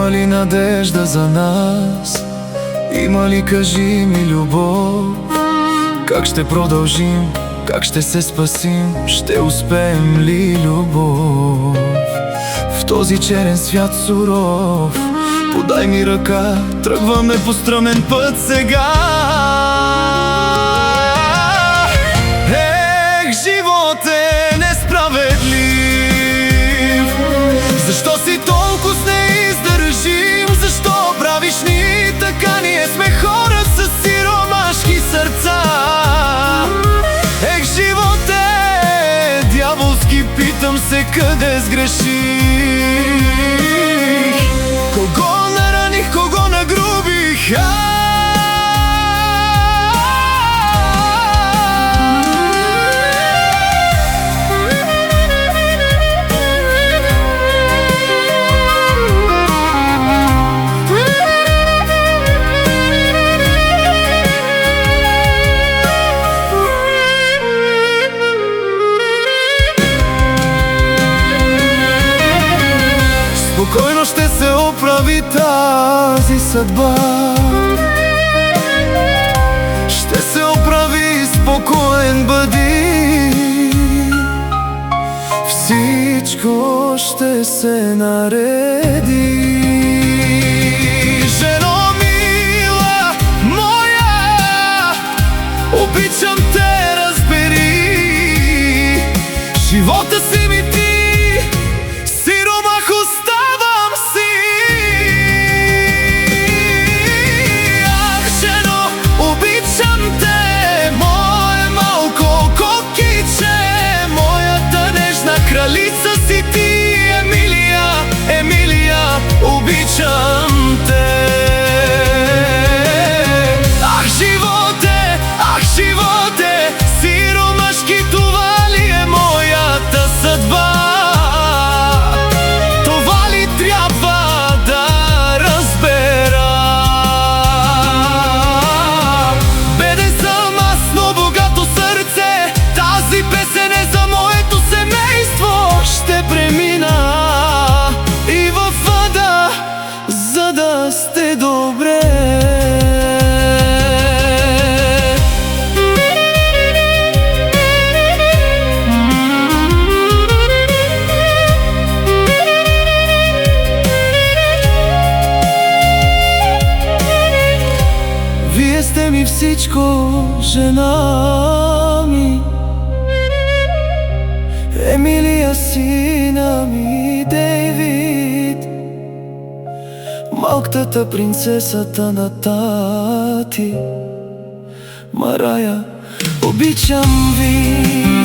Има ли надежда за нас? Има ли, кажи ми, любов? Как ще продължим? Как ще се спасим? Ще успеем ли, любов? В този черен свят суров, подай ми ръка, тръгваме по стръмен път сега. Живот е несправедлив. Защо си толкова неиздържим? Защо правиш ни така? Ние сме хора с сиромашки сърца. Живот е дяволски, питам се къде сгреших. Кого нараних, кого нагрубих? Спокойно ще се оправи тази съдба. Ще се оправи, спокоен бъди. Всичко ще се нареди. Жено мила моя, обичам те, разбери. Живота си ми ти, кралица си ти, Емилия, Емилия, обичам те. Ах, животе, сиромашки, това ли е моята съдба? Това ли трябва да разбера? Беден съм аз, но богато сърце, тази песен е за моето семейство. Ще премина и във ада, за да сте добре. Вие сте ми всичко, жена ми, Емилия, сина ми, Дейвид, малката принцесата на тати, Марая, обичам ви.